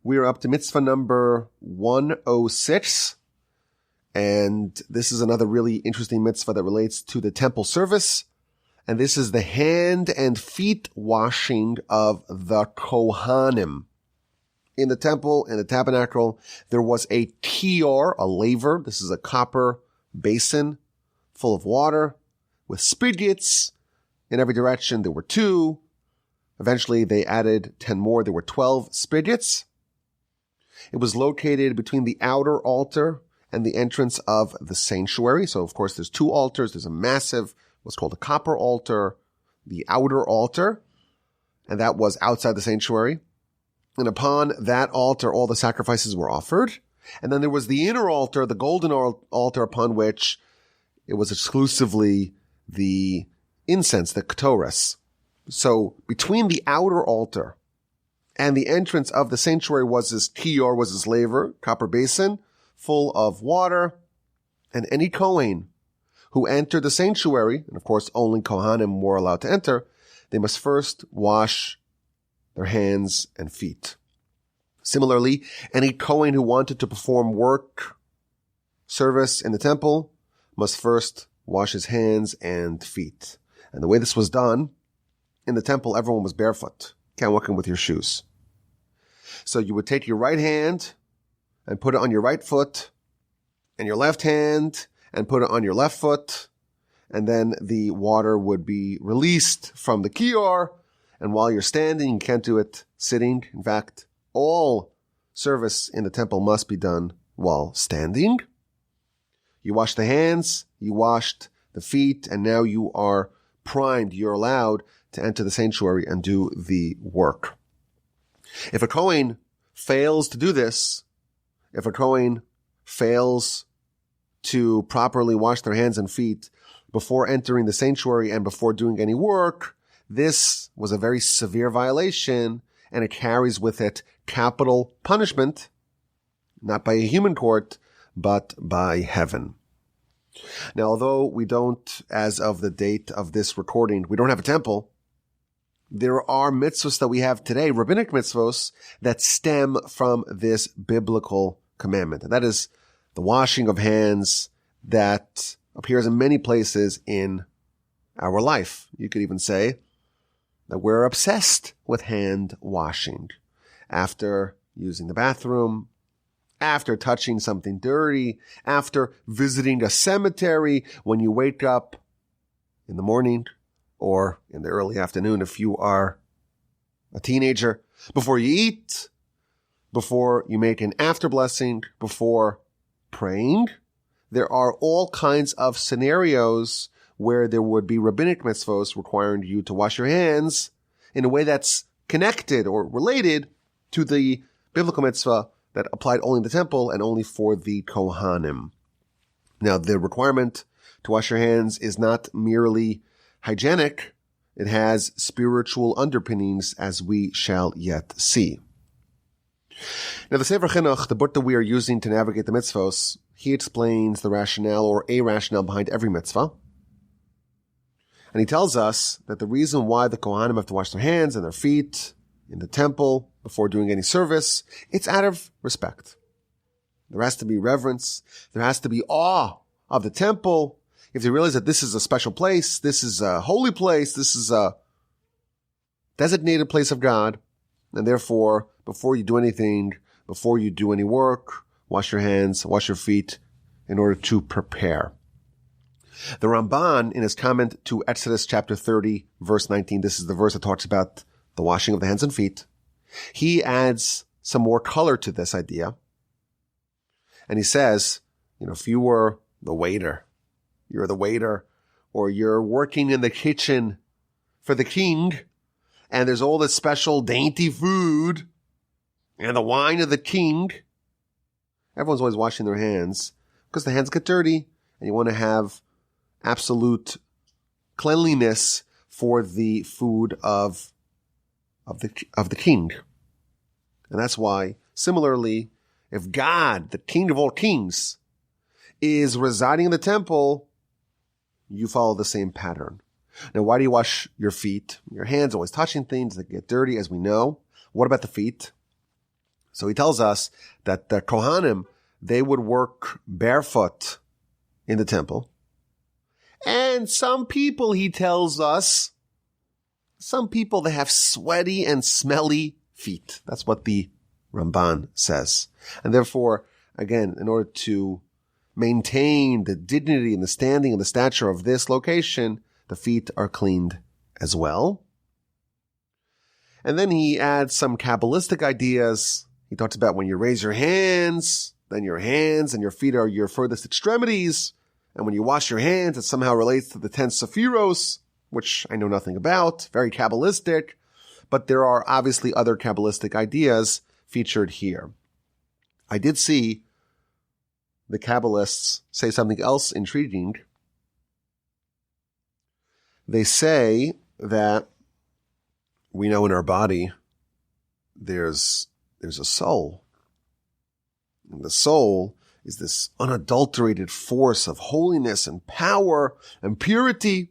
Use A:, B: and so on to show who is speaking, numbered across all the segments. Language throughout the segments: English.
A: We are up to mitzvah number 106. And this is another really interesting mitzvah that relates to the temple service. And this is the hand and feet washing of the Kohanim. In the temple, in the tabernacle, there was a tior, a laver. This is a copper basin full of water with spigots in every direction. There were 2. Eventually, they added 10 more. There were 12 spigots. It was located between the outer altar and the entrance of the sanctuary. So, of course, there's 2 altars. There's a massive, what's called a copper altar, the outer altar, and that was outside the sanctuary. And upon that altar, all the sacrifices were offered. And then there was the inner altar, the golden altar, upon which it was exclusively the incense, the ketores. So between the outer altar and the entrance of the sanctuary was this tior, was this laver, copper basin, full of water. And any Kohen who entered the sanctuary, and of course only Kohanim were allowed to enter, they must first wash their hands and feet. Similarly, any Kohen who wanted to perform work, service in the temple, must first wash his hands and feet. And the way this was done, in the temple, everyone was barefoot. Can't walk in with your shoes. So you would take your right hand and put it on your right foot, and your left hand and put it on your left foot, and then the water would be released from the kior. And while you're standing, you can't do it sitting. In fact, all service in the temple must be done while standing. You washed the hands, you washed the feet, and now you are primed. You're allowed to enter the sanctuary and do the work. If a Kohen fails to do this, if a Kohen fails to properly wash their hands and feet before entering the sanctuary and before doing any work, this was a very severe violation, and it carries with it capital punishment, not by a human court, but by heaven. Now, although we don't, as of the date of this recording, we don't have a temple, there are mitzvahs that we have today, rabbinic mitzvahs, that stem from this biblical commandment. And that is the washing of hands that appears in many places in our life. You could even say that we're obsessed with hand washing. After using the bathroom, after touching something dirty, after visiting a cemetery, when you wake up in the morning or in the early afternoon if you are a teenager, before you eat, before you make an after blessing, before praying. There are all kinds of scenarios where there would be rabbinic mitzvahs requiring you to wash your hands in a way that's connected or related to the biblical mitzvah that applied only in the temple and only for the Kohanim. Now, the requirement to wash your hands is not merely hygienic. It has spiritual underpinnings, as we shall yet see. Now, the Sefer Chinuch, the book that we are using to navigate the mitzvahs, he explains the rationale or a rationale behind every mitzvah. And he tells us that the reason why the Kohanim have to wash their hands and their feet in the temple before doing any service, it's out of respect. There has to be reverence. There has to be awe of the temple. If they realize that this is a special place, this is a holy place, this is a designated place of God, and therefore, before you do anything, before you do any work, wash your hands, wash your feet in order to prepare. The Ramban, in his comment to Exodus chapter 30, verse 19, this is the verse that talks about the washing of the hands and feet. He adds some more color to this idea. And he says, if you were the waiter, you're the waiter, or you're working in the kitchen for the king, and there's all this special dainty food and the wine of the king, everyone's always washing their hands because the hands get dirty, and you want to have absolute cleanliness for the food of the king. And that's why, similarly, if God, the King of all kings, is residing in the temple, you follow the same pattern. Now, why do you wash your feet? Your hands always touching things that get dirty, as we know. What about the feet? So he tells us that the Kohanim, they would work barefoot in the temple. And some people, he tells us, some people, they have sweaty and smelly feet. That's what the Ramban says. And therefore, again, in order to maintain the dignity and the standing and the stature of this location, the feet are cleaned as well. And then he adds some Kabbalistic ideas. He talks about when you raise your hands, then your hands and your feet are your furthest extremities. And when you wash your hands, it somehow relates to the 10 Sephiros, which I know nothing about, very Kabbalistic. But there are obviously other Kabbalistic ideas featured here. I did see the Kabbalists say something else intriguing. They say that we know in our body there's a soul. And the soul is this unadulterated force of holiness and power and purity.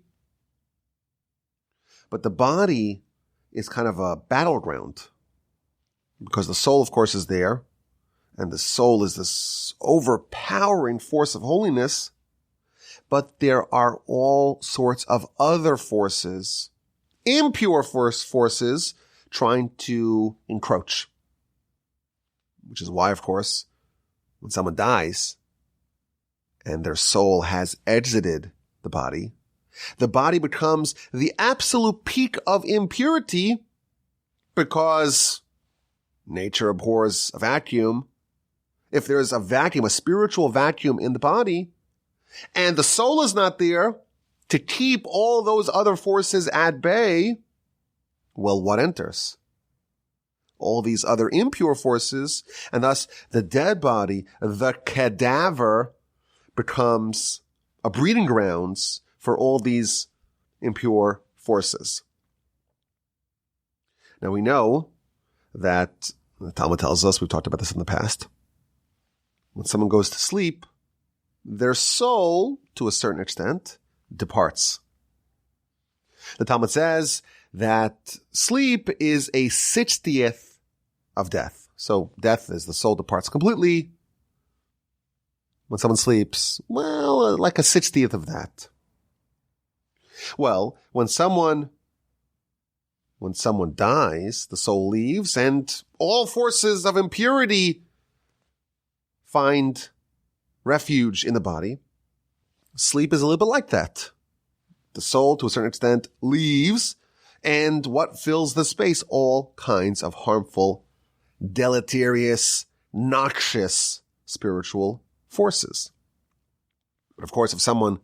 A: But the body is kind of a battleground because the soul, of course, is there. And the soul is this overpowering force of holiness. But there are all sorts of other forces, impure forces, trying to encroach. Which is why, of course, when someone dies and their soul has exited the body becomes the absolute peak of impurity because nature abhors a vacuum. If there is a vacuum, a spiritual vacuum in the body, and the soul is not there to keep all those other forces at bay, well, what enters? All these other impure forces, and thus the dead body, the cadaver, becomes a breeding grounds for all these impure forces. Now we know that the Talmud tells us, we've talked about this in the past, when someone goes to sleep, their soul, to a certain extent, departs. The Talmud says that sleep is a 60th of death. So death is the soul departs completely. When someone sleeps, well, like a 60th of that. Well, when someone dies, the soul leaves and all forces of impurity find refuge in the body. Sleep is a little bit like that. The soul, to a certain extent, leaves, and what fills the space? All kinds of harmful, deleterious, noxious spiritual forces. But of course, if someone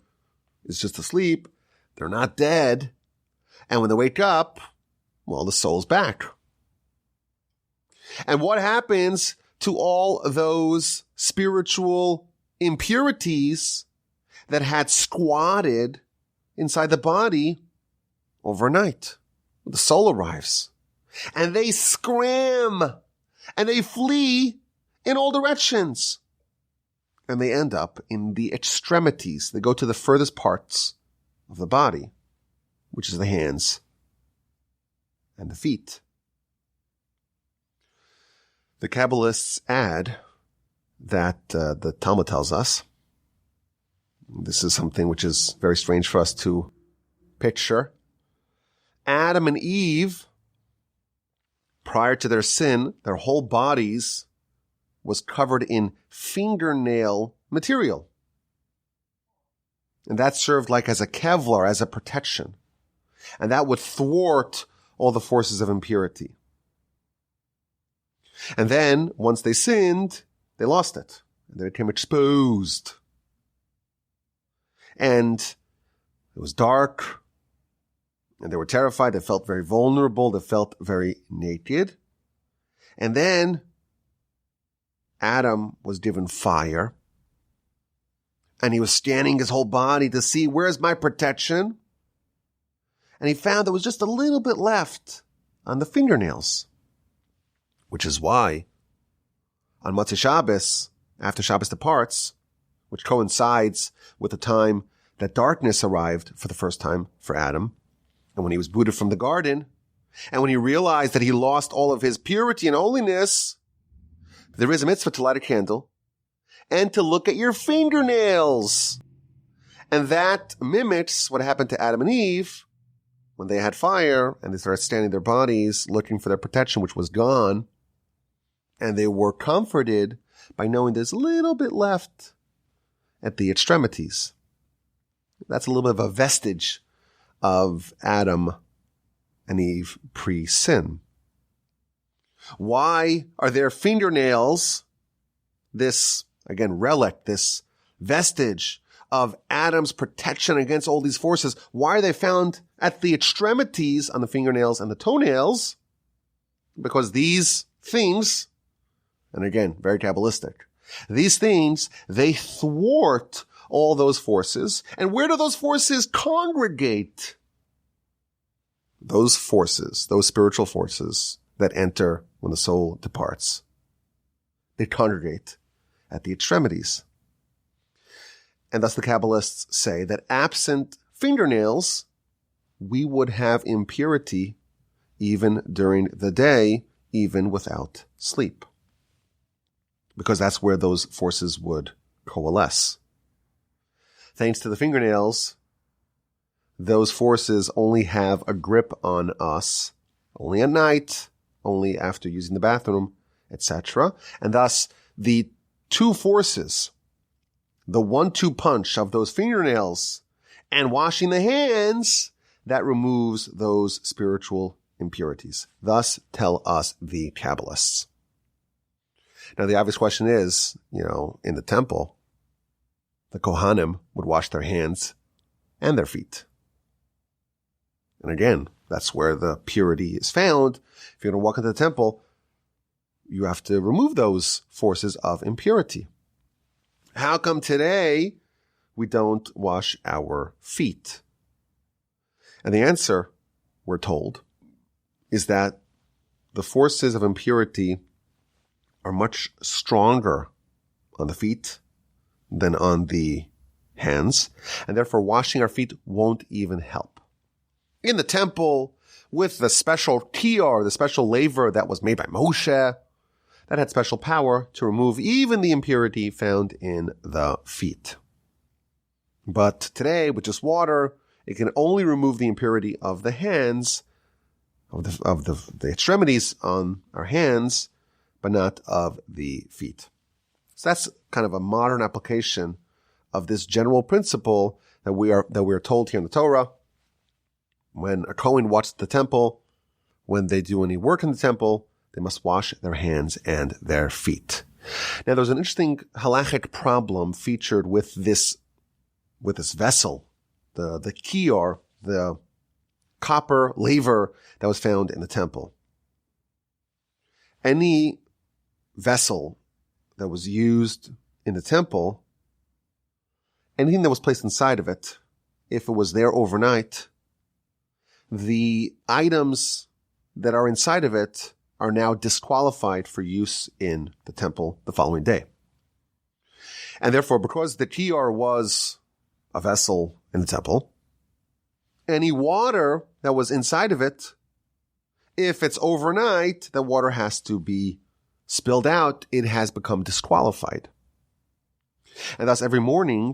A: is just asleep, they're not dead, and when they wake up, well, the soul's back. And what happens to all those spiritual impurities that had squatted inside the body overnight? The soul arrives and they scram and they flee in all directions and they end up in the extremities. They go to the furthest parts of the body, which is the hands and the feet. The Kabbalists add that the Talmud tells us, this is something which is very strange for us to picture, Adam and Eve, prior to their sin, their whole bodies was covered in fingernail material. And that served like as a Kevlar, as a protection. And that would thwart all the forces of impurity. And then, once they sinned, they lost it. And they became exposed. And it was dark. And they were terrified. They felt very vulnerable. They felt very naked. And then Adam was given fire. And he was scanning his whole body to see, where's my protection? And he found there was just a little bit left on the fingernails. Which is why on Motzei Shabbos, after Shabbos departs, which coincides with the time that darkness arrived for the first time for Adam, and when he was booted from the garden, and when he realized that he lost all of his purity and holiness, there is a mitzvah to light a candle and to look at your fingernails. And that mimics what happened to Adam and Eve when they had fire and they started standing their bodies looking for their protection, which was gone. And they were comforted by knowing there's a little bit left at the extremities. That's a little bit of a vestige of Adam and Eve pre-sin. Why are their fingernails this, again, relic, this vestige of Adam's protection against all these forces? Why are they found at the extremities on the fingernails and the toenails? Because these things, and again, very Kabbalistic, these things, they thwart all those forces. And where do those forces congregate? Those forces, those spiritual forces that enter when the soul departs, they congregate at the extremities. And thus the Kabbalists say that absent fingernails, we would have impurity even during the day, even without sleep. Because that's where those forces would coalesce. Thanks to the fingernails, those forces only have a grip on us only at night, only after using the bathroom, etc. And thus, the two forces, the 1-2 punch of those fingernails and washing the hands, that removes those spiritual impurities. Thus tell us the Kabbalists. Now, the obvious question is, in the temple, the Kohanim would wash their hands and their feet. And again, that's where the purity is found. If you're going to walk into the temple, you have to remove those forces of impurity. How come today we don't wash our feet? And the answer, we're told, is that the forces of impurity are much stronger on the feet than on the hands, and therefore washing our feet won't even help. In the temple, with the special tior, the special laver that was made by Moshe, that had special power to remove even the impurity found in the feet. But today, with just water, it can only remove the impurity of the hands, of the extremities on our hands, but not of the feet. So that's kind of a modern application of this general principle that we are told here in the Torah. When a Kohen watches the temple, when they do any work in the temple, they must wash their hands and their feet. Now, there's an interesting halachic problem featured with this vessel, the kior, the copper laver that was found in the temple. Any vessel that was used in the temple, anything that was placed inside of it, if it was there overnight, the items that are inside of it are now disqualified for use in the temple the following day. And therefore, because the kior was a vessel in the temple, any water that was inside of it, if it's overnight, the water has to be spilled out. It has become disqualified. And thus every morning,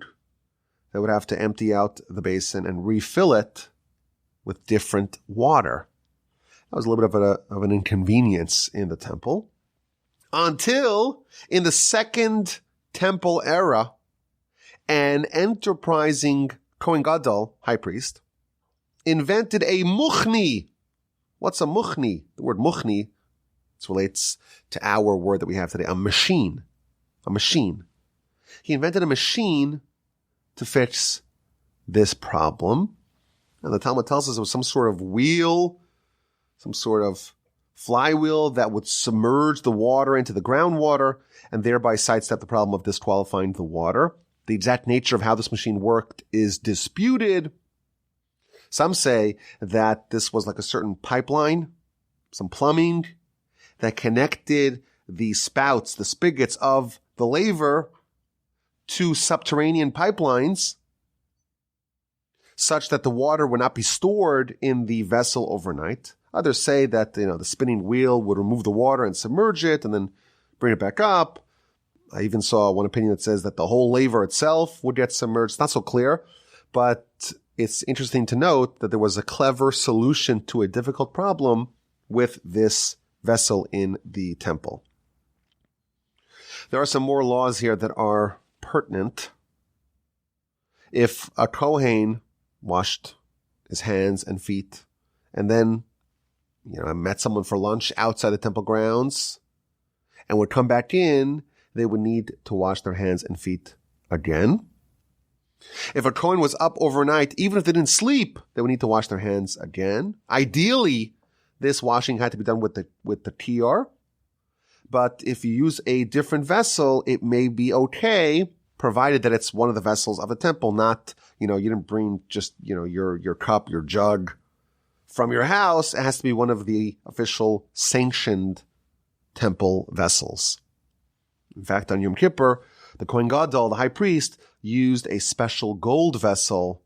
A: they would have to empty out the basin and refill it with different water. That was a little bit of an inconvenience in the temple. Until in the second temple era, an enterprising Kohen Gadol, high priest, invented a muchni. What's a muchni? The word muchni, this relates to our word that we have today, a machine. A machine. He invented a machine to fix this problem. And the Talmud tells us it was some sort of wheel, some sort of flywheel that would submerge the water into the groundwater and thereby sidestep the problem of disqualifying the water. The exact nature of how this machine worked is disputed. Some say that this was like a certain pipeline, some plumbing that connected the spouts, the spigots of the laver to subterranean pipelines such that the water would not be stored in the vessel overnight. Others say that, the spinning wheel would remove the water and submerge it and then bring it back up. I even saw one opinion that says that the whole laver itself would get submerged. It's not so clear, but it's interesting to note that there was a clever solution to a difficult problem with this vessel in the temple. There are some more laws here that are pertinent. If a Kohen washed his hands and feet and then, met someone for lunch outside the temple grounds and would come back in, they would need to wash their hands and feet again. If a Kohen was up overnight, even if they didn't sleep, they would need to wash their hands again. Ideally, this washing had to be done with the tiar. But if you use a different vessel, it may be okay, provided that it's one of the vessels of the temple, not, you didn't bring just, your cup, your jug from your house. It has to be one of the official sanctioned temple vessels. In fact, on Yom Kippur, the Kohen Gadol, the high priest, used a special gold vessel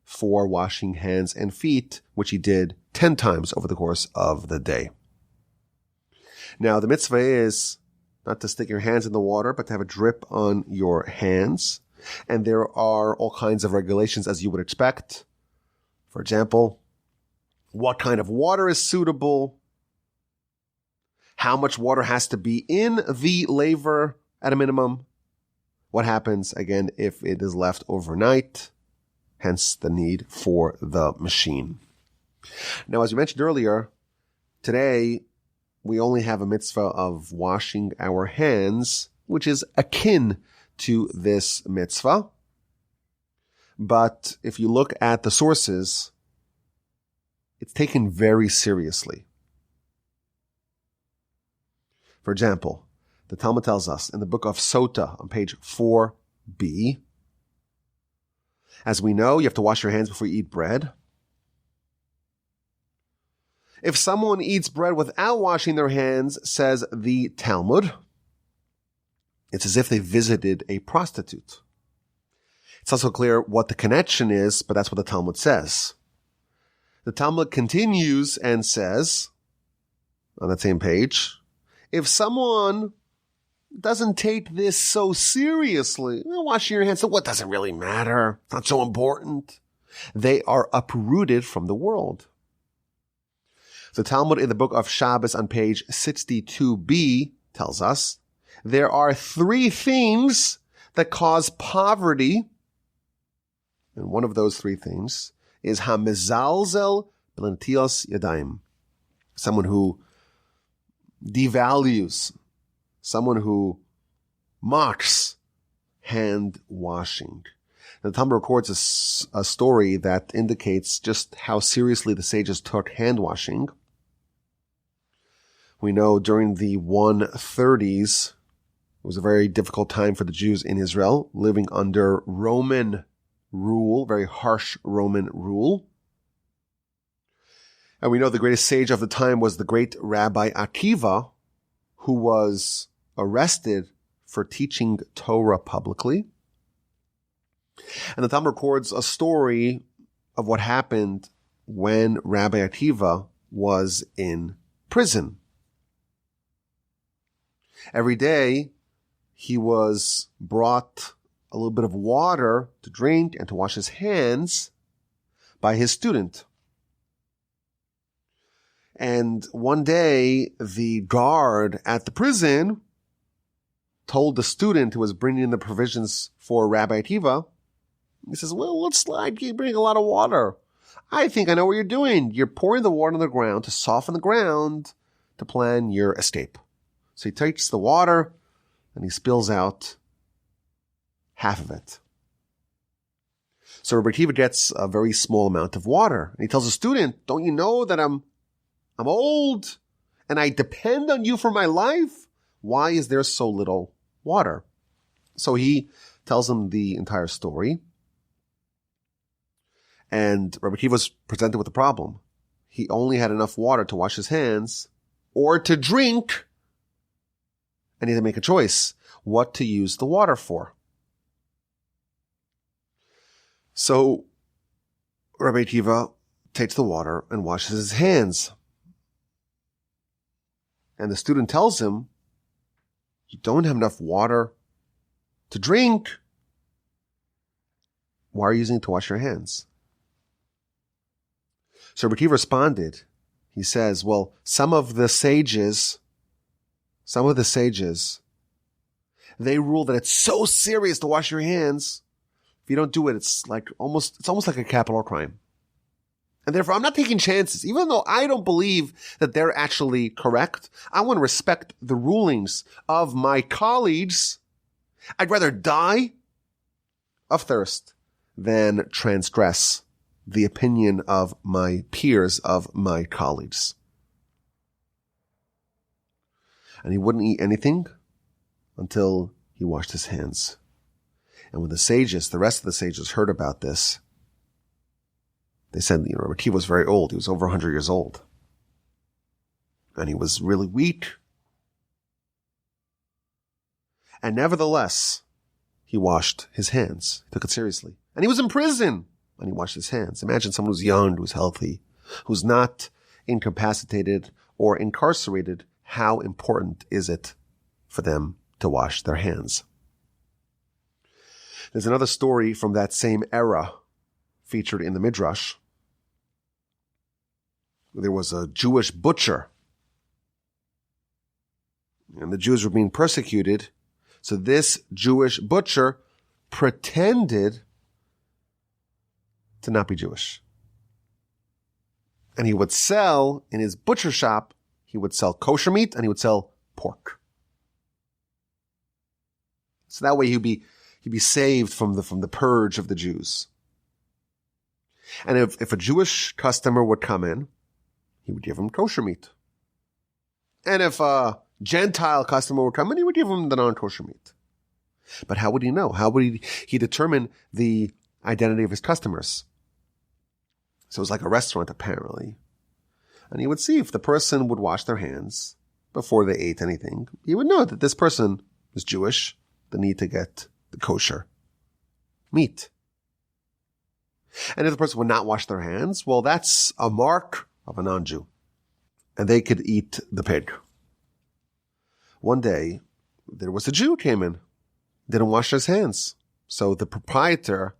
A: for washing hands and feet, which he did 10 times over the course of the day. Now, the mitzvah is not to stick your hands in the water, but to have a drip on your hands. And there are all kinds of regulations, as you would expect. For example, what kind of water is suitable? How much water has to be in the laver at a minimum? What happens, again, if it is left overnight? Hence the need for the machine. Now, as we mentioned earlier, today we only have a mitzvah of washing our hands, which is akin to this mitzvah. But if you look at the sources, it's taken very seriously. For example, the Talmud tells us in the book of Sota on page 4b, as we know, you have to wash your hands before you eat bread. If someone eats bread without washing their hands, says the Talmud, it's as if they visited a prostitute. It's also clear what the connection is, but that's what the Talmud says. The Talmud continues and says, on that same page, if someone doesn't take this so seriously, washing your hands, so what doesn't really matter? It's not so important. They are uprooted from the world. The Talmud in the book of Shabbos on page 62b tells us there are 3 things that cause poverty. And one of those 3 things is hamizalzel b'netilas yadayim. Someone who devalues, someone who mocks hand washing. The Talmud records a story that indicates just how seriously the sages took hand washing. We know during the 130s, it was a very difficult time for the Jews in Israel, living under Roman rule, very harsh Roman rule. And we know the greatest sage of the time was the great Rabbi Akiva, who was arrested for teaching Torah publicly. And the Talmud records a story of what happened when Rabbi Akiva was in prison. Every day, he was brought a little bit of water to drink and to wash his hands by his student. And one day, the guard at the prison told the student who was bringing in the provisions for Rabbi Akiva, he says, well, looks like you bring a lot of water. I think I know what you're doing. You're pouring the water on the ground to soften the ground to plan your escape. So he takes the water and he spills out half of it. So Rabbi Akiva gets a very small amount of water. And he tells the student, don't you know that I'm old and I depend on you for my life? Why is there so little water? So he tells him the entire story. And Rabbi Akiva was presented with a problem. He only had enough water to wash his hands or to drink. And he had to make a choice what to use the water for. So Rabbi Akiva takes the water and washes his hands. And the student tells him, You don't have enough water to drink. Why are you using it to wash your hands? So Rabbi Akiva responded. He says, well, some of the sages, they rule that it's so serious to wash your hands. If you don't do it, it's almost like a capital crime. And therefore, I'm not taking chances. Even though I don't believe that they're actually correct, I want to respect the rulings of my colleagues. I'd rather die of thirst than transgress the opinion of my peers, of my colleagues. And he wouldn't eat anything until he washed his hands. And when the rest of the sages heard about this, they said, Rabbi Akiva was very old. He was over 100 years old. And he was really weak. And nevertheless, he washed his hands. He took it seriously. And he was in prison, and he washed his hands. Imagine someone who's young, who's healthy, who's not incapacitated or incarcerated. How important is it for them to wash their hands? There's another story from that same era featured in the Midrash. There was a Jewish butcher, and the Jews were being persecuted. So this Jewish butcher pretended to not be Jewish. And he would sell, in his butcher shop, he would sell kosher meat and he would sell pork. So that way he'd be saved from the purge of the Jews. And if a Jewish customer would come in, he would give him kosher meat. And if a Gentile customer would come in, he would give him the non-kosher meat. But how would he know? How would he determine the identity of his customers? So it was like a restaurant, apparently. And he would see if the person would wash their hands before they ate anything. He would know that this person is Jewish, the need to get the kosher meat. And if the person would not wash their hands, well, that's a mark of a non-Jew. And they could eat the pig. One day, there was a Jew who came in, didn't wash his hands. So the proprietor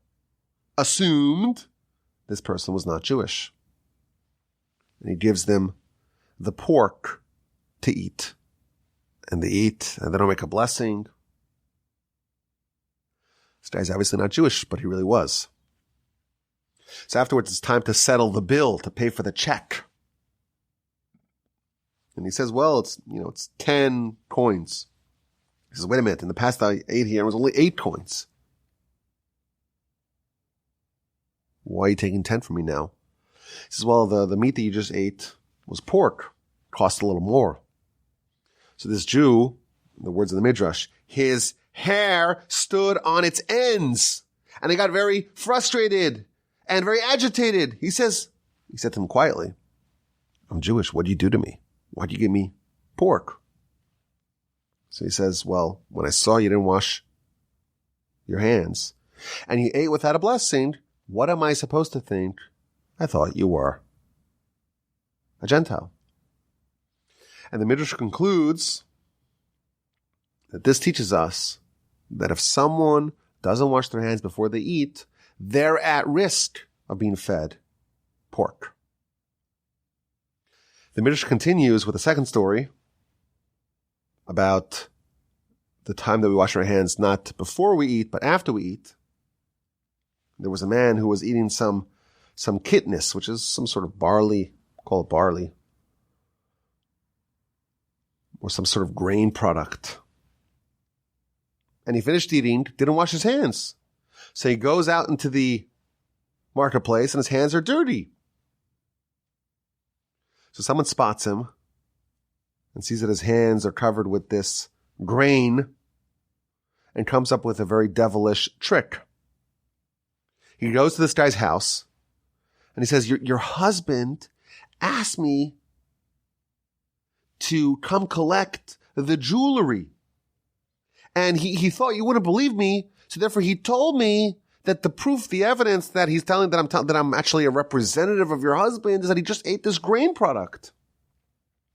A: assumed this person was not Jewish. And he gives them the pork to eat. And they eat, and they don't make a blessing. This guy's obviously not Jewish, but he really was. So afterwards, it's time to settle the bill, to pay for the check. And he says, well, it's 10 coins. He says, wait a minute, in the past I ate here, it was only 8 coins. Why are you taking 10 from me now? He says, well, the meat that you just ate was pork. Cost a little more. So this Jew, in the words of the Midrash, his hair stood on its ends. And he got very frustrated and very agitated. He said to him quietly, I'm Jewish. What did you do to me? Why'd you give me pork? So he says, well, when I saw you didn't wash your hands and you ate without a blessing, what am I supposed to think? I thought you were a Gentile. And the Midrash concludes that this teaches us that if someone doesn't wash their hands before they eat, they're at risk of being fed pork. The Midrash continues with a second story about the time that we wash our hands not before we eat, but after we eat. There was a man who was eating some kitnis, which is some sort of barley, call it barley, or some sort of grain product. And he finished eating, didn't wash his hands. So he goes out into the marketplace and his hands are dirty. So someone spots him and sees that his hands are covered with this grain and comes up with a very devilish trick. He goes to this guy's house and he says, your husband asked me to come collect the jewelry. And he thought you wouldn't believe me. So therefore he told me that the proof, the evidence that he's telling that I'm actually a representative of your husband is that he just ate this grain product.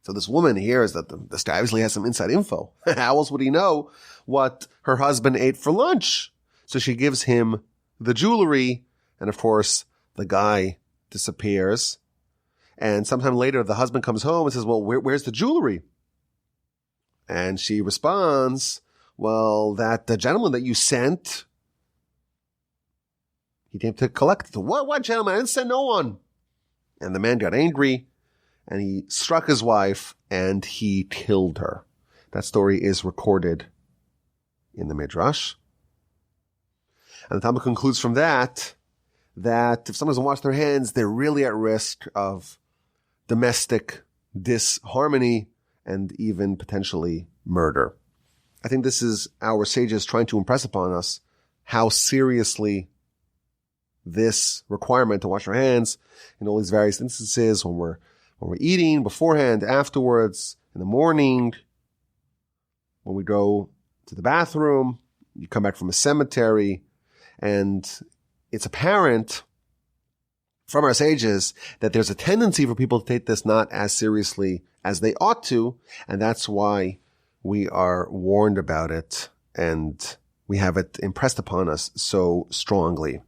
A: So this woman hears that this guy obviously has some inside info. How else would he know what her husband ate for lunch? So she gives him the jewelry, and of course, the guy disappears. And sometime later, the husband comes home and says, well, where's the jewelry? And she responds, well, the gentleman that you sent, he came to collect it. What gentleman? I didn't send no one. And the man got angry, and he struck his wife, and he killed her. That story is recorded in the Midrash. And the Talmud concludes from that if someone doesn't wash their hands, they're really at risk of domestic disharmony and even potentially murder. I think this is our sages trying to impress upon us how seriously this requirement to wash our hands in all these various instances when we're eating, beforehand, afterwards, in the morning, when we go to the bathroom, you come back from a cemetery, and it's apparent from our sages that there's a tendency for people to take this not as seriously as they ought to, and that's why we are warned about it, and we have it impressed upon us so strongly.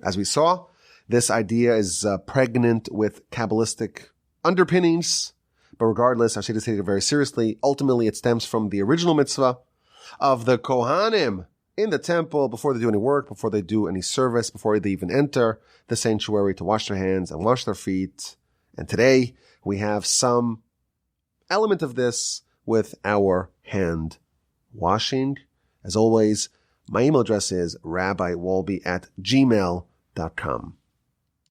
A: As we saw, this idea is pregnant with Kabbalistic underpinnings, but regardless, our sages take it very seriously. Ultimately, it stems from the original mitzvah of the Kohanim in the temple before they do any work, before they do any service, before they even enter the sanctuary to wash their hands and wash their feet. And today we have some element of this with our hand washing. As always, my email address is rabbiwalby@gmail.com.